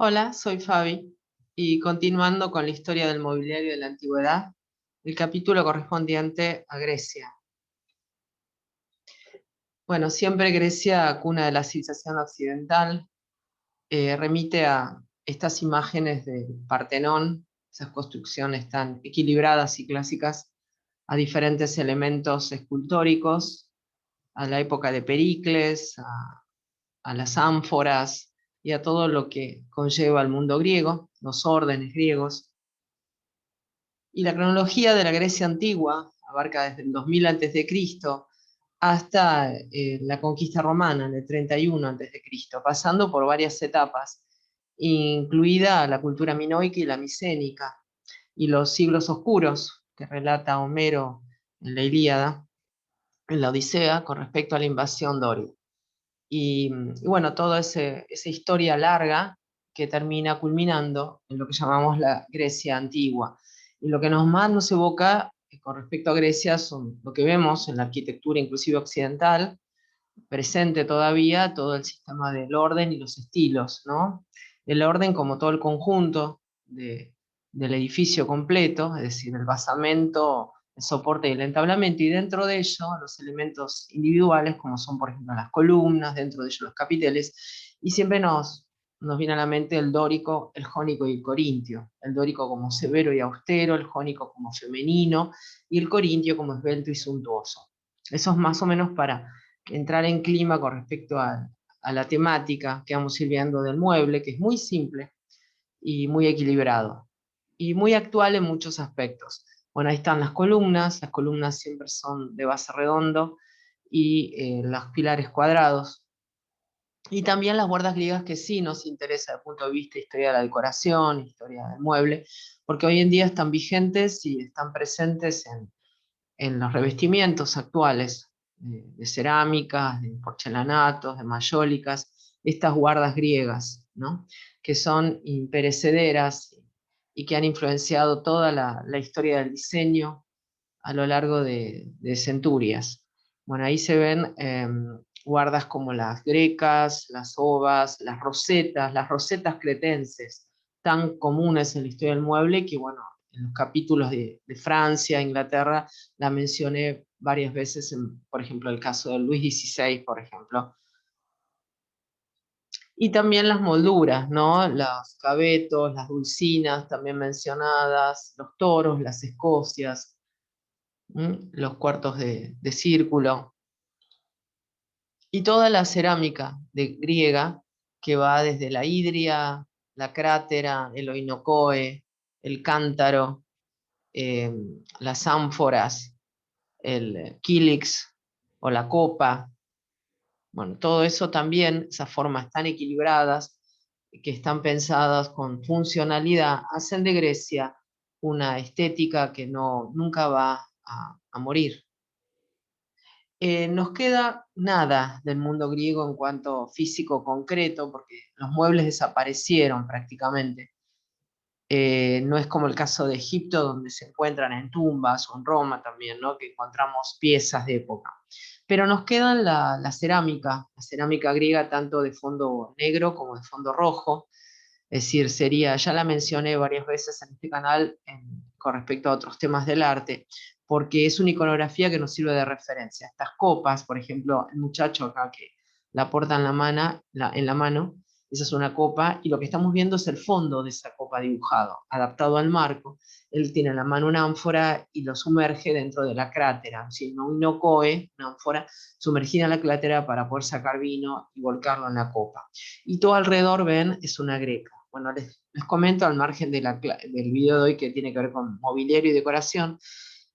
Hola, soy Fabi y continuando con la historia del mobiliario de la antigüedad, el capítulo correspondiente a Grecia. Bueno, siempre Grecia, cuna de la civilización occidental, remite a estas imágenes del Partenón, esas construcciones tan equilibradas y clásicas, a diferentes elementos escultóricos, a la época de Pericles, a las ánforas y a todo lo que conlleva el mundo griego, los órdenes griegos. Y la cronología de la Grecia antigua abarca desde el 2000 a.C. hasta la conquista romana en el 31 a.C., pasando por varias etapas, incluida la cultura minoica y la micénica, y los siglos oscuros que relata Homero en la Ilíada, en la Odisea, con respecto a la invasión doria. Y bueno, toda esa historia larga que termina culminando en lo que llamamos la Grecia antigua. Y lo que más nos evoca con respecto a Grecia son lo que vemos en la arquitectura inclusive occidental, presente todavía todo el sistema del orden y los estilos, ¿no? El orden como todo el conjunto del edificio completo, es decir, el basamento, el soporte y el entablamento, y dentro de ello los elementos individuales, como son, por ejemplo, las columnas, dentro de ello los capiteles, y siempre nos viene a la mente el dórico, el jónico y el corintio. El dórico como severo y austero, el jónico como femenino, y el corintio como esbelto y suntuoso. Eso es más o menos para entrar en clima con respecto a la temática que vamos a ir viendo del mueble, que es muy simple y muy equilibrado, y muy actual en muchos aspectos. Bueno, ahí están las columnas siempre son de base redondo y los pilares cuadrados. Y también las guardas griegas que sí nos interesa desde el punto de vista de historia de la decoración, historia del mueble, porque hoy en día están vigentes y están presentes en los revestimientos actuales de cerámicas, de porcelanatos, de mayólicas, estas guardas griegas, ¿no? Que son imperecederas y que han influenciado toda la historia del diseño a lo largo de centurias. Bueno, ahí se ven guardas como las grecas, las ovas, las rosetas cretenses, tan comunes en la historia del mueble que, bueno, en los capítulos de Francia, Inglaterra, la mencioné varias veces, por ejemplo, el caso de Luis XVI, por ejemplo. Y también las molduras, ¿no? Los cabetos, las dulcinas también mencionadas, los toros, las escocias, los cuartos de círculo, y toda la cerámica griega que va desde la hidria, la crátera, el oinocoe, el cántaro, eh, las ánforas, el kílix o la copa. Bueno, todo eso también, esas formas tan equilibradas que están pensadas con funcionalidad, hacen de Grecia una estética que nunca va a morir. Nos queda nada del mundo griego en cuanto físico concreto, porque los muebles desaparecieron prácticamente. No es como el caso de Egipto, donde se encuentran en tumbas, o en Roma también, ¿no? Que encontramos piezas de época. Pero nos queda la cerámica griega tanto de fondo negro como de fondo rojo. Es decir, ya la mencioné varias veces en este canal con respecto a otros temas del arte, porque es una iconografía que nos sirve de referencia. Estas copas, por ejemplo, el muchacho acá que la porta en la mano, esa es una copa, y lo que estamos viendo es el fondo de esa copa dibujado, adaptado al marco. Él tiene en la mano una ánfora y lo sumerge dentro de la crátera, ¿sí? No coe, una ánfora sumergida en la crátera para poder sacar vino y volcarlo en la copa. Y todo alrededor, ven, es una greca. Bueno, les comento al margen del video de hoy que tiene que ver con mobiliario y decoración,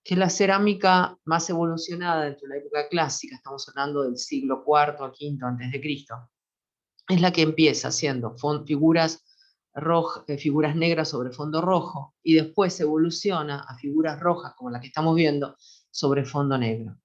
que es la cerámica más evolucionada dentro de la época clásica, estamos hablando del siglo IV a V antes de Cristo, es la que empieza haciendo figuras negras sobre fondo rojo y después evoluciona a figuras rojas como la que estamos viendo sobre fondo negro,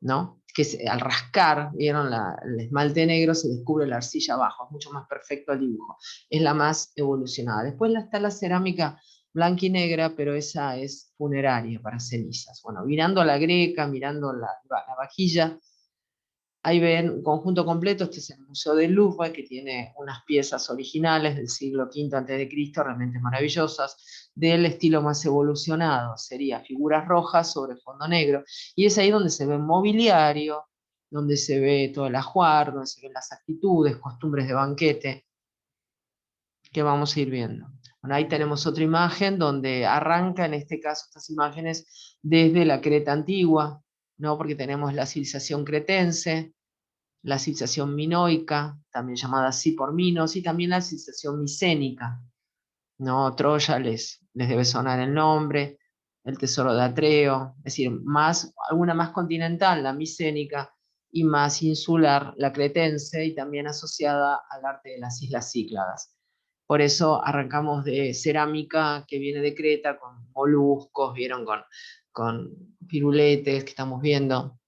¿no? Al rascar, vieron el esmalte negro, se descubre la arcilla abajo, es mucho más perfecto el dibujo, es la más evolucionada. Después está la cerámica blanca y negra, pero esa es funeraria para cenizas. Bueno, mirando a la greca, mirando la vajilla, Ahí ven un conjunto completo, este es el Museo del Louvre, que tiene unas piezas originales del siglo V a.C., realmente maravillosas, del estilo más evolucionado, sería figuras rojas sobre fondo negro, y es ahí donde se ve mobiliario, donde se ve todo el ajuar, donde se ven las actitudes, costumbres de banquete, que vamos a ir viendo. Bueno, ahí tenemos otra imagen donde arranca, en este caso, estas imágenes desde la Creta antigua, ¿no? Porque tenemos la civilización cretense, la civilización minoica, también llamada así por Minos, y también la civilización micénica, ¿no? Troya les debe sonar el nombre, el tesoro de Atreo, es decir, alguna más continental, la micénica, y más insular, la cretense, y también asociada al arte de las islas Cícladas. Por eso arrancamos de cerámica que viene de Creta, con moluscos, vieron, con piruletes que estamos viendo,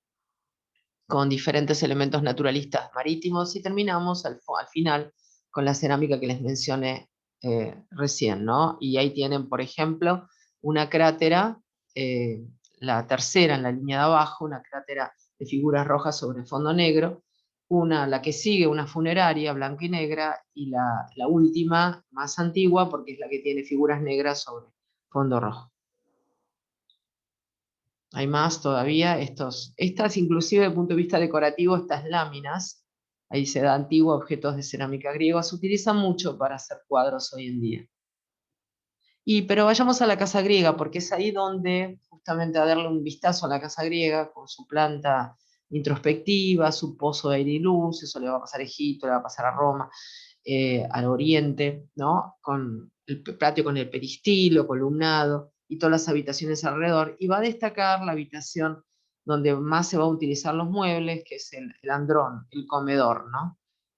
con diferentes elementos naturalistas marítimos, y terminamos al final con la cerámica que les mencioné recién, ¿no? Y ahí tienen, por ejemplo, una crátera, la tercera en la línea de abajo, una crátera de figuras rojas sobre fondo negro, la que sigue, una funeraria blanca y negra, y la última, más antigua, porque es la que tiene figuras negras sobre fondo rojo. Hay más todavía, estas inclusive desde el punto de vista decorativo, estas láminas, ahí se da antiguo, objetos de cerámica griega, se utilizan mucho para hacer cuadros hoy en día. Pero vayamos a la casa griega, porque es ahí donde, justamente a darle un vistazo a la casa griega, con su planta introspectiva, su pozo de aire y luz, eso le va a pasar a Egipto, le va a pasar a Roma, al Oriente, ¿no? Con el patio con el peristilo, columnado, y todas las habitaciones alrededor, y va a destacar la habitación donde más se va a utilizar los muebles, que es el andrón, el comedor, ¿no?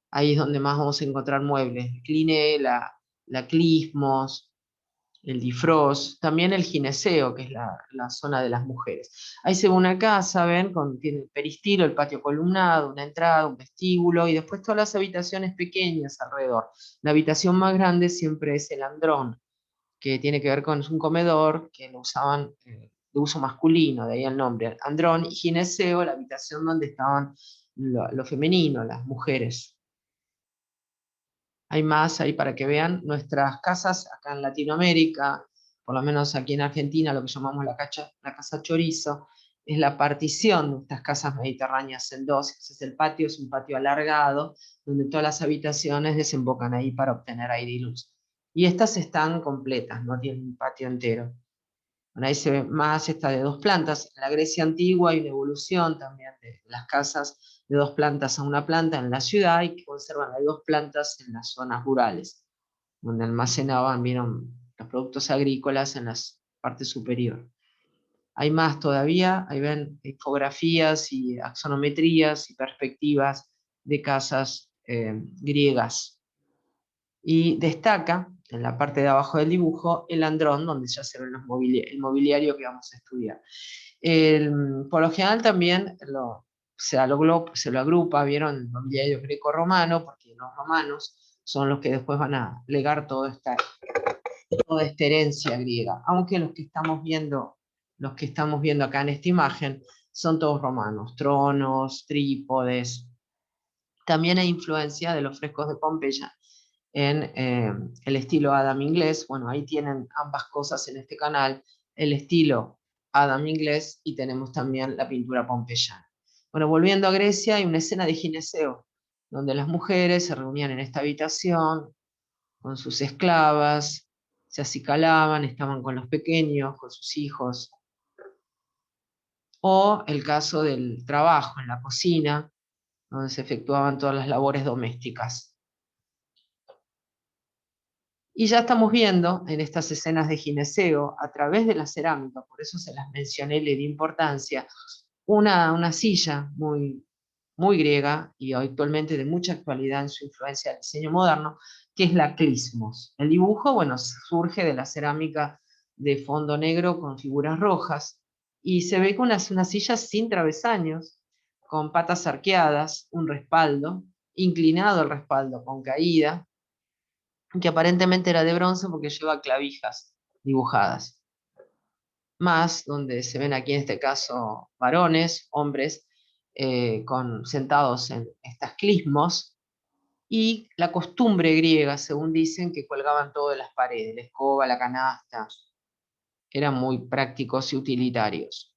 Ahí es donde más vamos a encontrar muebles, el cliné, la clismos, el difros, también el gineceo, que es la zona de las mujeres. Ahí se ve una casa, ven, tiene el peristilo, el patio columnado, una entrada, un vestíbulo, y después todas las habitaciones pequeñas alrededor. La habitación más grande siempre es el andrón, que tiene que ver con un comedor que lo usaban de uso masculino, de ahí el nombre, andrón, y gineceo, la habitación donde estaban lo femenino, las mujeres. Hay más ahí para que vean nuestras casas acá en Latinoamérica, por lo menos aquí en Argentina, lo que llamamos la casa chorizo, es la partición de estas casas mediterráneas en dos. Ese es el patio, es un patio alargado, donde todas las habitaciones desembocan ahí para obtener aire y luz. Y estas están completas, no tienen un patio entero. Bueno, ahí se ve más esta de dos plantas. En la Grecia antigua hay una evolución también de las casas de dos plantas a una planta en la ciudad, y que conservan las dos plantas en las zonas rurales, donde almacenaban, vieron, los productos agrícolas en la parte superior. Hay más todavía, ahí ven infografías y axonometrías y perspectivas de casas griegas. Y destaca en la parte de abajo del dibujo el andrón, donde ya se ven el mobiliario que vamos a estudiar. Por lo general también se lo agrupa, vieron, el mobiliario greco-romano, porque los romanos son los que después van a legar toda esta herencia griega, aunque los que estamos viendo acá en esta imagen son todos romanos, tronos, trípodes. También hay influencia de los frescos de Pompeya en el estilo Adam inglés. Bueno, ahí tienen ambas cosas en este canal, el estilo Adam inglés, y tenemos también la pintura pompeyana. Bueno, volviendo a Grecia, hay una escena de gineceo, donde las mujeres se reunían en esta habitación con sus esclavas, se acicalaban, estaban con los pequeños, con sus hijos. O el caso del trabajo en la cocina, donde se efectuaban todas las labores domésticas. Y ya estamos viendo en estas escenas de gineceo, a través de la cerámica, por eso se las mencioné, le di importancia, una silla muy griega y actualmente de mucha actualidad en su influencia del diseño moderno, que es la clismos. El dibujo, bueno, surge de la cerámica de fondo negro con figuras rojas, y se ve con una silla sin travesaños, con patas arqueadas, un respaldo, inclinado el respaldo con caída, que aparentemente era de bronce porque lleva clavijas dibujadas. Más donde se ven aquí en este caso varones, hombres, sentados en estas clismos, y la costumbre griega, según dicen, que colgaban todo de las paredes, la escoba, la canasta, eran muy prácticos y utilitarios.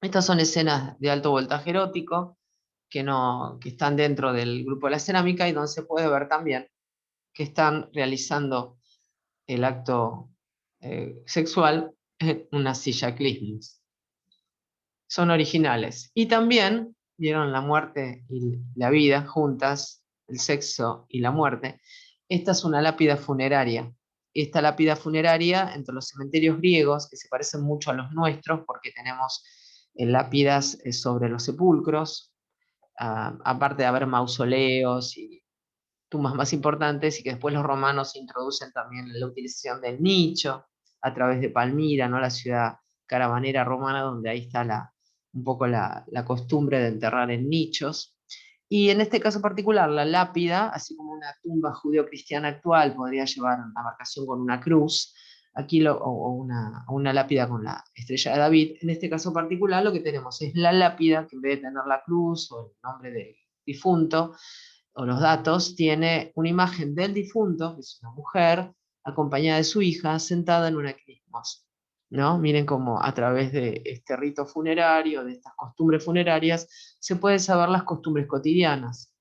Estas son escenas de alto voltaje erótico que están dentro del grupo de la cerámica y donde se puede ver también que están realizando el acto sexual en una silla clismos. Son originales. Y también vieron la muerte y la vida juntas, el sexo y la muerte. Esta es una lápida funeraria. Esta lápida funeraria, entre los cementerios griegos, que se parecen mucho a los nuestros, porque tenemos lápidas sobre los sepulcros, aparte de haber mausoleos y tumbas más importantes, y que después los romanos introducen también la utilización del nicho a través de Palmira, ¿no? La ciudad caravanera romana, donde ahí está un poco la costumbre de enterrar en nichos. Y en este caso particular, la lápida, así como una tumba judeo-cristiana actual podría llevar una marcación con una cruz, aquí o una lápida con la estrella de David, en este caso particular lo que tenemos es la lápida, que en vez de tener la cruz o el nombre del difunto, o los datos, tiene una imagen del difunto, que es una mujer, acompañada de su hija, sentada en una crismos, ¿no? Miren cómo a través de este rito funerario, de estas costumbres funerarias, se pueden saber las costumbres cotidianas.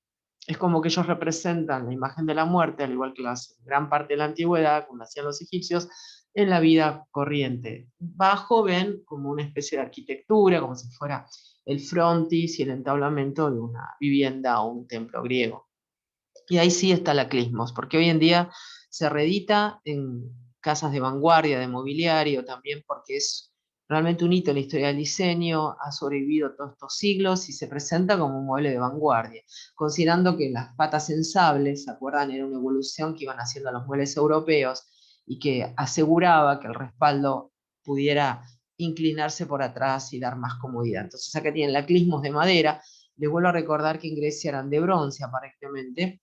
Es como que ellos representan la imagen de la muerte, al igual que gran parte de la antigüedad, como hacían los egipcios, en la vida corriente. Bajo ven como una especie de arquitectura, como si fuera el frontis y el entablamento de una vivienda o un templo griego. Y ahí sí está la clismos, porque hoy en día se reedita en casas de vanguardia, de mobiliario, también porque es realmente un hito en la historia del diseño, ha sobrevivido todos estos siglos y se presenta como un mueble de vanguardia, considerando que las patas sensables, ¿se acuerdan? Era una evolución que iban haciendo los muebles europeos y que aseguraba que el respaldo pudiera inclinarse por atrás y dar más comodidad. Entonces acá tienen la clismos de madera. Les vuelvo a recordar que en Grecia eran de bronce, aparentemente,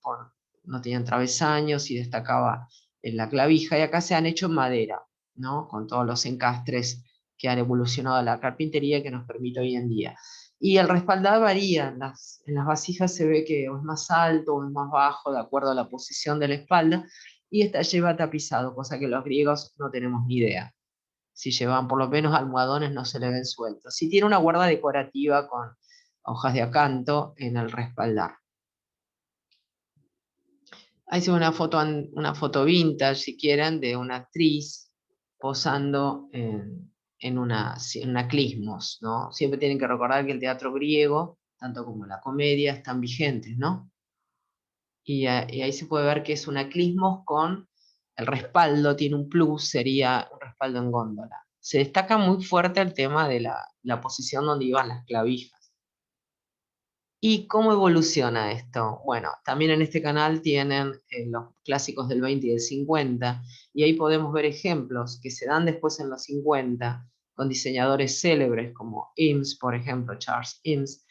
no tenían travesaños y destacaba en la clavija, y acá se han hecho en madera, ¿no? Con todos los encastres que han evolucionado la carpintería que nos permite hoy en día. Y el respaldar varía, en las vasijas se ve que o es más alto o es más bajo, de acuerdo a la posición de la espalda, y esta lleva tapizado, cosa que los griegos no tenemos ni idea. Si llevan por lo menos almohadones no se le ven sueltos. Si tiene una guarda decorativa con hojas de acanto en el respaldar. Ahí se ve una foto vintage, si quieren, de una actriz posando en una clismos, ¿no? Siempre tienen que recordar que el teatro griego, tanto como la comedia, están vigentes, ¿no? Y ahí se puede ver que es una clismos con el respaldo, tiene un plus, sería un respaldo en góndola. Se destaca muy fuerte el tema de la posición donde iban las clavijas. ¿Y cómo evoluciona esto? Bueno, también en este canal tienen los clásicos del 20 y del 50, y ahí podemos ver ejemplos que se dan después en los 50, con diseñadores célebres como Eames, por ejemplo, Charles Eames,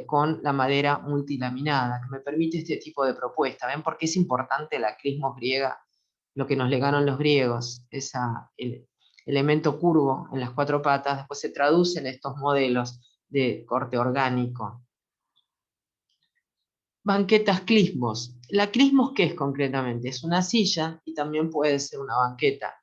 con la madera multilaminada, que me permite este tipo de propuesta. ¿Ven por qué es importante la clismos griega? Lo que nos legaron los griegos, el elemento curvo en las cuatro patas, después se traduce en estos modelos de corte orgánico. Banquetas clismos. ¿La clismos qué es concretamente? Es una silla y también puede ser una banqueta.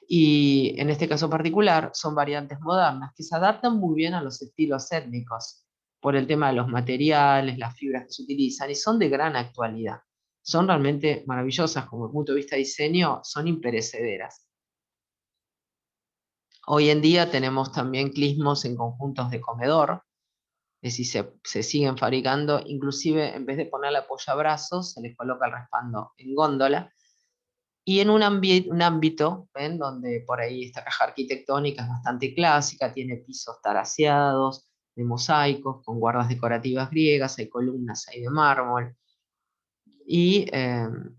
Y en este caso particular son variantes modernas que se adaptan muy bien a los estilos étnicos por el tema de los materiales, las fibras que se utilizan, y son de gran actualidad. Son realmente maravillosas como desde el punto de vista de diseño, son imperecederas. Hoy en día tenemos también clismos en conjuntos de comedor, es decir, se siguen fabricando, inclusive en vez de ponerle apoyabrazos, se les coloca el respaldo en góndola, y en un ámbito, ¿ven? Donde por ahí esta caja arquitectónica es bastante clásica, tiene pisos taraseados, de mosaicos, con guardas decorativas griegas, hay columnas ahí de mármol, y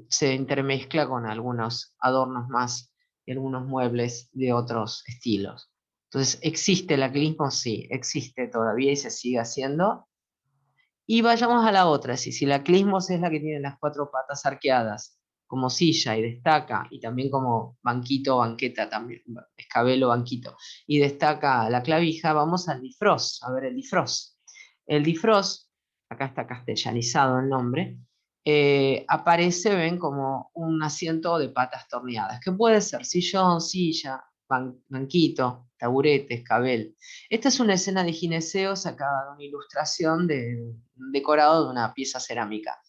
se intermezcla con algunos adornos más y algunos muebles de otros estilos. Entonces, ¿existe el aclinismo? Sí, existe todavía y se sigue haciendo. Y vayamos a la otra, si la clismos es la que tiene las cuatro patas arqueadas, como silla y destaca, y también como banquito o banqueta, también, escabel o banquito, y destaca la clavija, vamos al difros, a ver el difros. El difros, acá está castellanizado el nombre, aparece, ven, como un asiento de patas torneadas, que puede ser sillón, silla, banquito, taburete, escabel. Esta es una escena de gineceo sacada de una ilustración de un decorado de una pieza cerámica.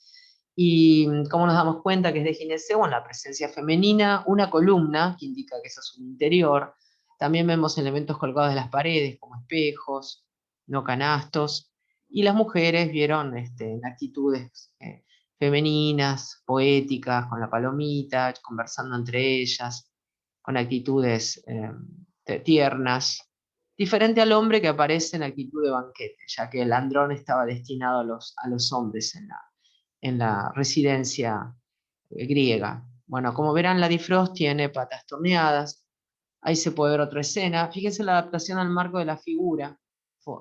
Y cómo nos damos cuenta que es de gineceo, bueno, la presencia femenina, una columna que indica que eso es un interior. También vemos elementos colgados de las paredes, como espejos, no canastos. Y las mujeres vieron en actitudes femeninas, poéticas, con la palomita, conversando entre ellas, con actitudes tiernas, diferente al hombre que aparece en actitud de banquete, ya que el andrón estaba destinado a los hombres en la residencia griega. Bueno, como verán, la difros tiene patas torneadas. Ahí se puede ver otra escena. Fíjense la adaptación al marco de la figura,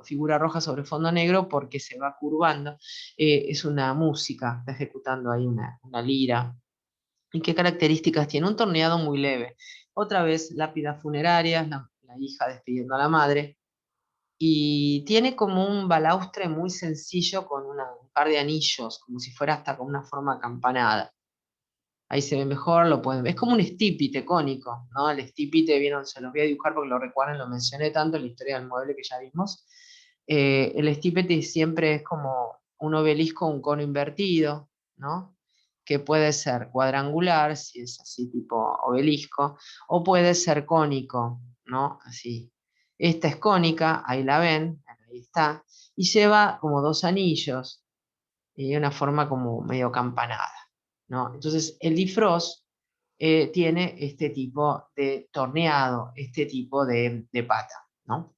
figura roja sobre fondo negro, porque se va curvando. Es una música, está ejecutando ahí una lira. ¿Y qué características tiene? Un torneado muy leve. Otra vez, lápidas funerarias, la hija despidiendo a la madre. Y tiene como un balaustre muy sencillo con un par de anillos, como si fuera hasta con una forma acampanada. Ahí se ve mejor, lo pueden ver. Es como un estípite cónico, ¿no? El estípite, vieron, se los voy a dibujar porque lo recuerden, lo mencioné tanto en la historia del mueble que ya vimos. El estípite siempre es como un obelisco, un cono invertido, ¿no? Que puede ser cuadrangular, si es así tipo obelisco, o puede ser cónico, ¿no? Así. Esta es cónica, ahí la ven, ahí está, y lleva como dos anillos y una forma como medio campanada, ¿no? Entonces el difros tiene este tipo de torneado, este tipo de pata, ¿no?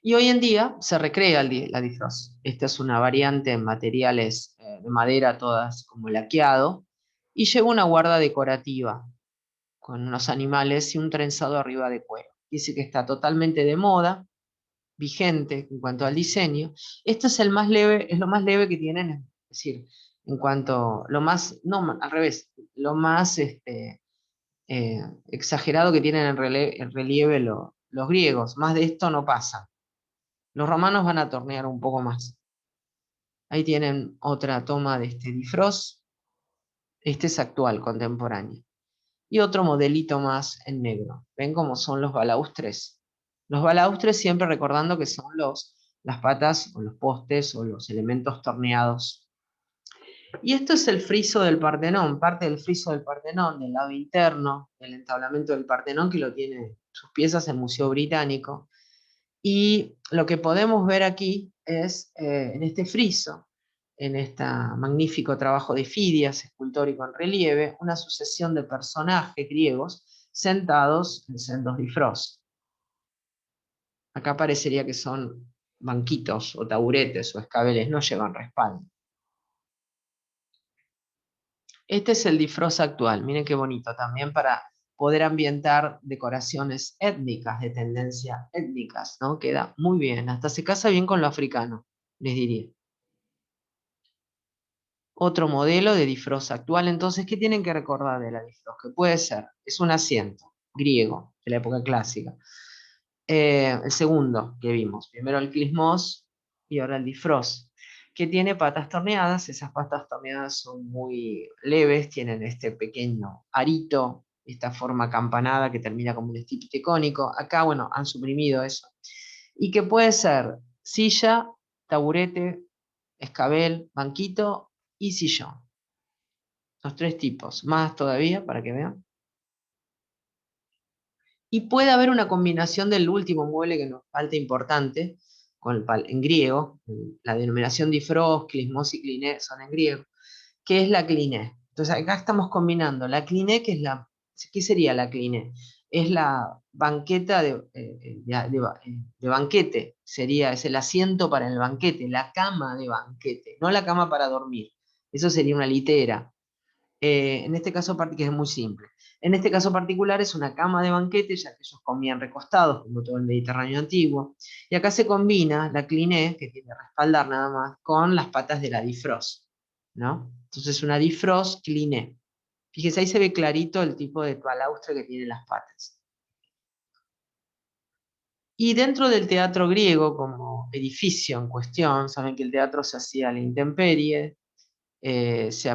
Y hoy en día se recrea la difros. Esta es una variante en materiales de madera, todas como laqueado, y lleva una guarda decorativa con unos animales y un trenzado arriba de cuero. Dice que está totalmente de moda, vigente en cuanto al diseño. Este es el más leve, es lo más leve que tienen, es decir, en cuanto, lo más, no, al revés, lo más exagerado que tienen en relieve los griegos. Más de esto no pasa. Los romanos van a tornear un poco más. Ahí tienen otra toma de este difros. Este es actual, contemporáneo. Y otro modelito más en negro. ¿Ven cómo son los balaustres? Los balaustres siempre recordando que son las patas o los postes o los elementos torneados. Y esto es el friso del Partenón, parte del friso del Partenón, del lado interno, del entablamento del Partenón, que lo tiene sus piezas el Museo Británico. Y lo que podemos ver aquí es, en este friso, en este magnífico trabajo de Fidias, escultórico en relieve, una sucesión de personajes griegos sentados en sendos difros. Acá parecería que son banquitos o taburetes o escabeles, no llevan respaldo. Este es el difros actual, miren qué bonito, también para poder ambientar decoraciones étnicas, de tendencia étnicas, ¿no? Queda muy bien, hasta se casa bien con lo africano, les diría. Otro modelo de difros actual, entonces, ¿qué tienen que recordar de la difros? Que puede ser, es un asiento griego, de la época clásica. El segundo que vimos, primero el clismos y ahora el difros, que tiene patas torneadas. Esas patas torneadas son muy leves, tienen este pequeño arito, esta forma campanada que termina como un estípite cónico. Acá, bueno, han suprimido eso. Y que puede ser silla, taburete, escabel, banquito y sillón. Los tres tipos, más todavía para que vean. Y puede haber una combinación del último mueble que nos falta importante, en griego, la denominación difros, clismos y cliné son en griego, que es la cliné. Entonces acá estamos combinando la cliné, que es ¿qué sería la cliné? Es la banqueta de banquete, es el asiento para el banquete, la cama de banquete, no la cama para dormir. Eso sería una litera. En este caso, que es muy simple. En este caso particular es una cama de banquete, ya que ellos comían recostados, como todo el Mediterráneo antiguo. Y acá se combina la cliné, que tiene que respaldar nada más, con las patas de la difros. ¿no? Entonces una difros cliné. Fíjese, ahí se ve clarito el tipo de balaustre que tiene las patas. Y dentro del teatro griego, como edificio en cuestión, saben que el teatro se hacía a la intemperie, se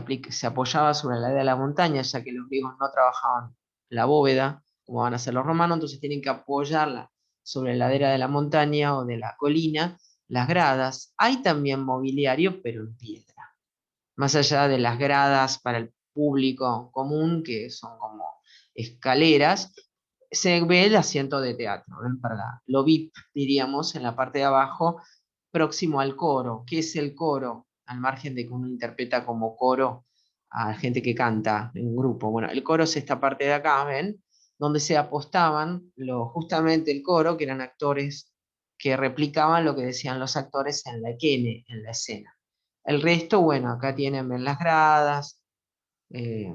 apoyaba sobre la ladera de la montaña, ya que los griegos no trabajaban la bóveda, como van a hacer los romanos, entonces tienen que apoyarla sobre la ladera de la montaña o de la colina, las gradas. Hay también mobiliario, pero en piedra. Más allá de las gradas para el público común, que son como escaleras, se ve el asiento de teatro, ¿ven? Para lo VIP, diríamos, en la parte de abajo, próximo al coro. ¿Qué es el coro? Al margen de que uno interpreta como coro a gente que canta en un grupo. Bueno, el coro es esta parte de acá, ¿ven? Donde se apostaban justamente el coro, que eran actores que replicaban lo que decían los actores en la escena, en la escena. El resto, bueno, acá tienen, ven las gradas, eh,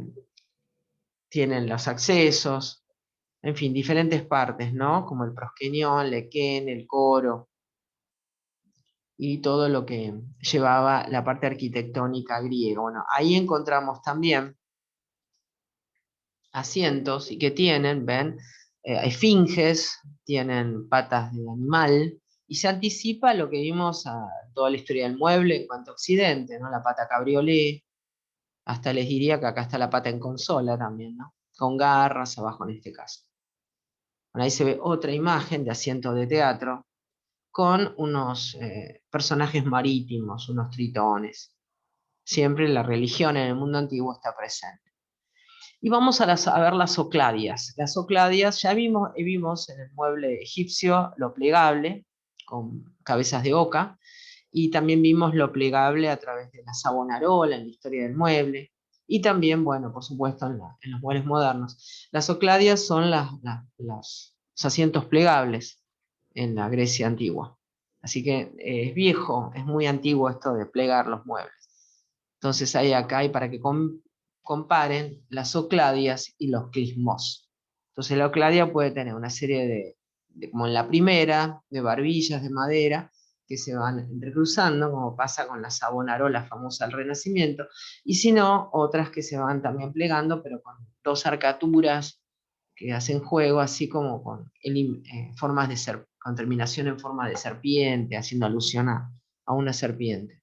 tienen los accesos, en fin, diferentes partes, ¿no? Como el prosquenión, lequén, el coro y todo lo que llevaba la parte arquitectónica griega. Bueno, ahí encontramos también asientos y que tienen, ven, esfinges, tienen patas de animal y se anticipa lo que vimos a toda la historia del mueble en cuanto a Occidente, ¿no? La pata cabriolé, hasta les diría que acá está la pata en consola también, ¿no? Con garras abajo en este caso. Bueno, ahí se ve otra imagen de asiento de teatro con unos personajes marítimos, unos tritones. Siempre la religión en el mundo antiguo está presente. Y vamos a ver las ocladias. Las ocladias ya vimos en el mueble egipcio lo plegable, con cabezas de oca, y también vimos lo plegable a través de la sabonarola en la historia del mueble, y también, bueno, por supuesto, en los muebles modernos. Las ocladias son los asientos plegables en la Grecia antigua. Así que es viejo, es muy antiguo esto de plegar los muebles. Entonces hay acá, y para que comparen las ocladias y los clismos. Entonces la ocladia puede tener una serie como en la primera, de barbillas de madera, que se van entrecruzando, como pasa con la sabonarola famosa del Renacimiento, y si no, otras que se van también plegando, pero con dos arcaturas que hacen juego, así como con formas con terminación en forma de serpiente, haciendo alusión a una serpiente.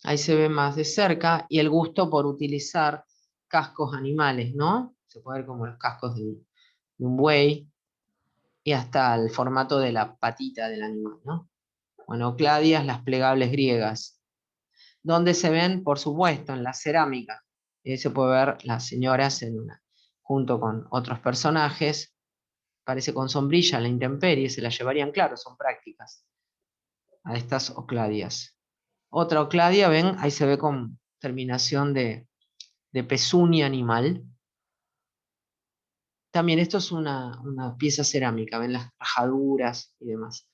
Ahí se ve más de cerca, y el gusto por utilizar cascos animales, ¿no? Se puede ver como los cascos de un buey, y hasta el formato de la patita del animal, ¿no? Bueno, cladias, las plegables griegas, donde se ven, por supuesto, en la cerámica. Se puede ver las señoras junto con otros personajes, parece con sombrilla, la intemperie, se la llevarían, claro, son prácticas, a estas ocladias. Otra ocladia, ven, ahí se ve con terminación de pezuña animal. También esto es una pieza cerámica, ven las rajaduras y demás.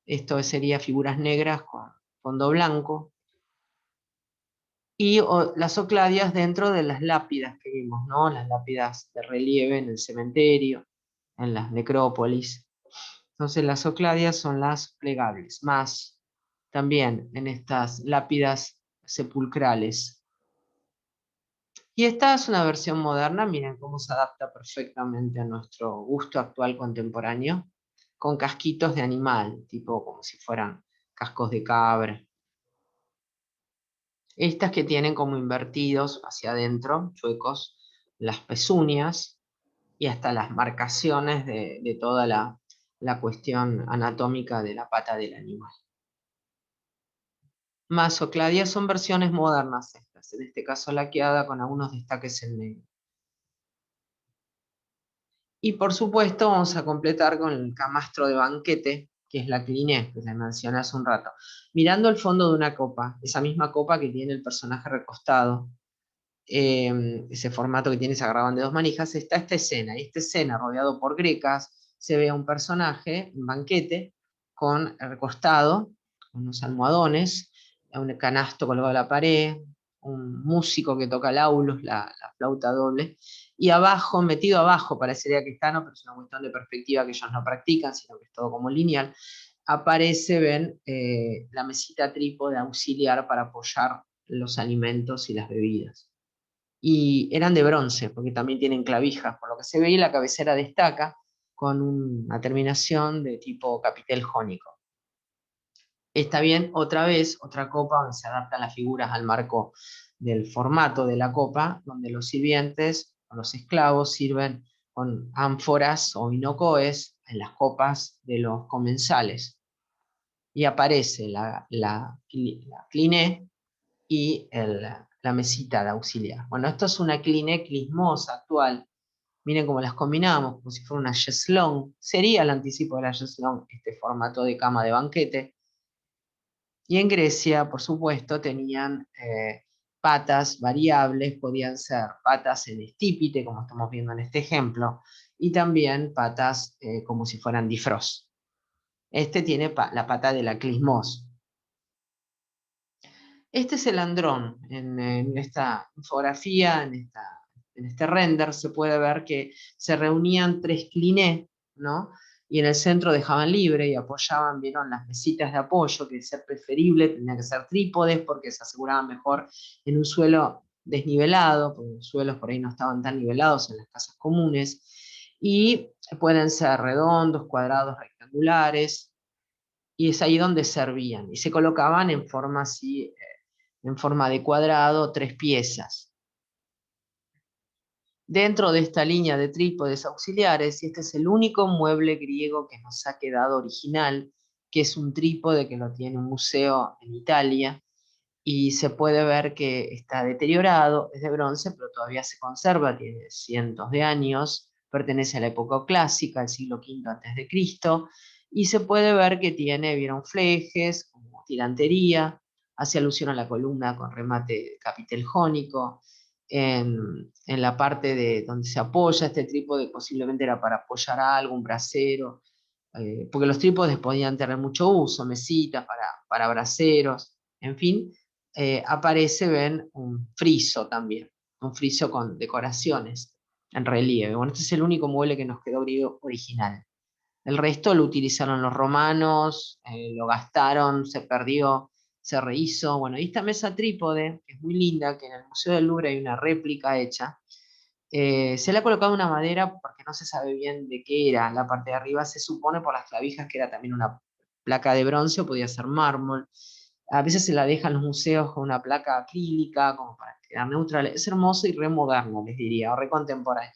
Esto sería figuras negras con fondo blanco. Y las ocladias dentro de las lápidas que vimos, ¿no? Las lápidas de relieve en el cementerio, en las necrópolis. Entonces las ocladias son las plegables, más también en estas lápidas sepulcrales. Y esta es una versión moderna, miren cómo se adapta perfectamente a nuestro gusto actual contemporáneo, con casquitos de animal, tipo como si fueran cascos de cabra. Estas que tienen como invertidos hacia adentro, chuecos, las pezuñas y hasta las marcaciones de toda la cuestión anatómica de la pata del animal. Más ocladias son versiones modernas estas, en este caso laqueada con algunos destaques en negro. Y por supuesto vamos a completar con el camastro de banquete, que es la cliné, que les mencioné hace un rato. Mirando el fondo de una copa, esa misma copa que tiene el personaje recostado, ese formato que tiene esa grabán de dos manijas, está esta escena. Y esta escena, rodeado por grecas, se ve a un personaje, un banquete, con recostado, unos almohadones, un canasto colgado a la pared, un músico que toca laulos, la flauta doble, y abajo, metido abajo, parecería que está, no, pero es una cuestión de perspectiva que ellos no practican, sino que es todo como lineal. aparece, ven, la mesita trípode auxiliar para apoyar los alimentos y las bebidas. Y eran de bronce, porque también tienen clavijas, por lo que se ve, y la cabecera destaca con una terminación de tipo capitel jónico. Está bien, otra vez, otra copa donde se adaptan las figuras al marco del formato de la copa, donde los sirvientes o los esclavos sirven con ánforas o inocoes en las copas de los comensales. Y aparece la cliné y la mesita de auxiliar. Bueno, esto es una cliné clismosa actual. Miren cómo las combinamos, como si fuera una cheslong. Sería el anticipo de la cheslong, este formato de cama de banquete. Y en Grecia, por supuesto, tenían patas variables, podían ser patas en estípite, como estamos viendo en este ejemplo, y también patas como si fueran difros. Este tiene la pata de la clismos. Este es el andrón. En esta infografía, en este render, se puede ver que se reunían 3 clinés, ¿no? Y en el centro dejaban libre y apoyaban, vieron, las mesitas de apoyo, que de ser preferible tenía que ser trípodes porque se aseguraban mejor en un suelo desnivelado, porque los suelos por ahí no estaban tan nivelados en las casas comunes, y pueden ser redondos, cuadrados, rectangulares, y es ahí donde servían, y se colocaban en forma así, en forma de cuadrado, 3 piezas. Dentro de esta línea de trípodes auxiliares, y este es el único mueble griego que nos ha quedado original, que es un trípode que lo tiene un museo en Italia, y se puede ver que está deteriorado, es de bronce, pero todavía se conserva, tiene cientos de años, pertenece a la época clásica, al siglo V a.C., y se puede ver que tiene, vieron, flejes, como tirantería, hace alusión a la columna con remate de capitel jónico. En la parte de donde se apoya este trípode posiblemente era para apoyar algo, un brasero, porque los trípodes podían tener mucho uso, mesitas para braseros, en fin. Aparece, ven, un friso también, un friso con decoraciones en relieve. Bueno, este es el único mueble que nos quedó griego original. El resto lo utilizaron los romanos, lo gastaron, se perdió, se rehizo. Bueno, y esta mesa trípode, que es muy linda, que en el Museo del Louvre hay una réplica hecha, se le ha colocado una madera porque no se sabe bien de qué era. La parte de arriba se supone por las clavijas que era también una placa de bronce o podía ser mármol. A veces se la dejan los museos con una placa acrílica como para quedar neutral. Es hermoso y re moderno, les diría, o re contemporáneo,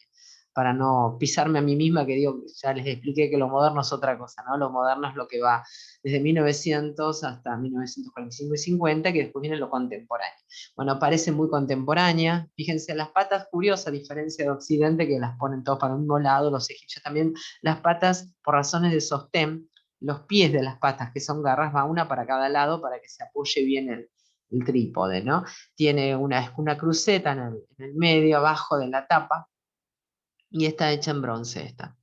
para no pisarme a mí misma, que digo, ya les expliqué que lo moderno es otra cosa, ¿no? Lo moderno es lo que va desde 1900 hasta 1945 y 50, que después viene lo contemporáneo. Bueno, parece muy contemporánea. Fíjense, las patas, curiosas, a diferencia de Occidente, que las ponen todos para un mismo lado, los egipcios también, las patas, por razones de sostén, los pies de las patas, que son garras, va una para cada lado para que se apoye bien el trípode, ¿no? Tiene una cruceta en el medio, abajo de la tapa, y está hecha en bronce esta.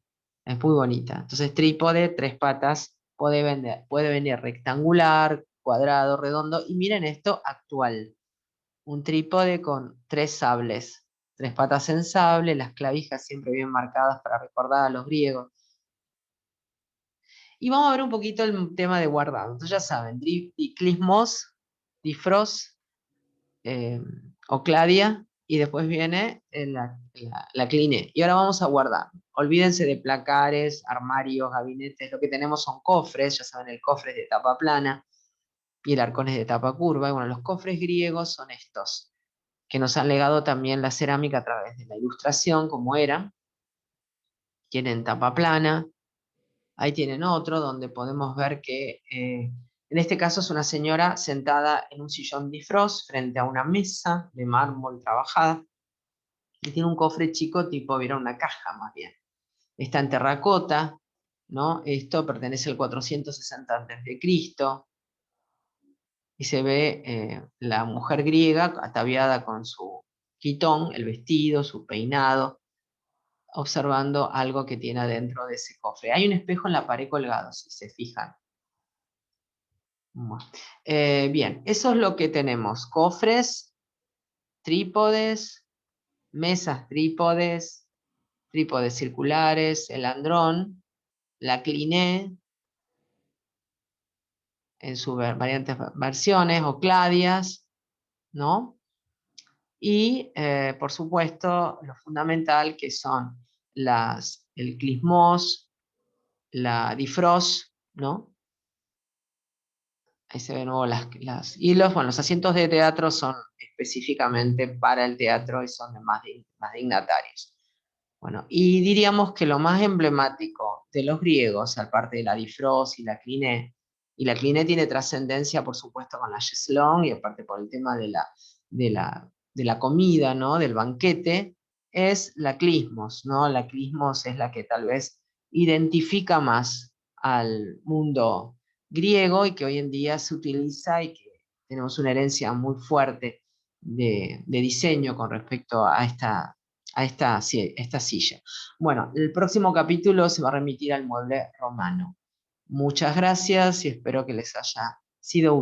Es muy bonita. Entonces, trípode, 3 patas, puede venir rectangular, cuadrado, redondo, y miren esto actual. Un trípode con 3 sables, 3 patas en sable, las clavijas siempre bien marcadas para recordar a los griegos. Y vamos a ver un poquito el tema de guardado. Entonces ya saben, clismos, difros, eh, o cladia, y después viene la cliné. Y ahora vamos a guardar. Olvídense de placares, armarios, gabinetes. Lo que tenemos son cofres, ya saben, el cofre es de tapa plana y el arcón es de tapa curva. Y bueno, los cofres griegos son estos, que nos han legado también la cerámica a través de la ilustración, como era. Tienen tapa plana. Ahí tienen otro donde podemos ver que en este caso es una señora sentada en un sillón bifrost frente a una mesa de mármol trabajada y tiene un cofre chico tipo, vieron, una caja más bien. Está en terracota, ¿no? Esto pertenece al 460 a.C. y se ve la mujer griega ataviada con su quitón, el vestido, su peinado, observando algo que tiene adentro de ese cofre. Hay un espejo en la pared colgado, si se fijan. Bien, eso es lo que tenemos. Cofres, trípodes, mesas trípodes, trípodes circulares, el andrón, la cliné, en sus variantes versiones, o cladias, ¿no? Y, por supuesto, lo fundamental que son el clismos, la difros, ¿no? Ahí se ven de nuevo y los asientos de teatro son específicamente para el teatro y son de más dignatarios. Bueno, y diríamos que lo más emblemático de los griegos, aparte de la difros y la cliné tiene trascendencia, por supuesto, con la cheslong, y aparte por el tema de la comida, ¿no? Del banquete, es la clismos, ¿no? La clismos es la que tal vez identifica más al mundo griego y que hoy en día se utiliza y que tenemos una herencia muy fuerte de diseño con respecto a esta silla. Bueno, el próximo capítulo se va a remitir al mueble romano. Muchas gracias y espero que les haya sido útil.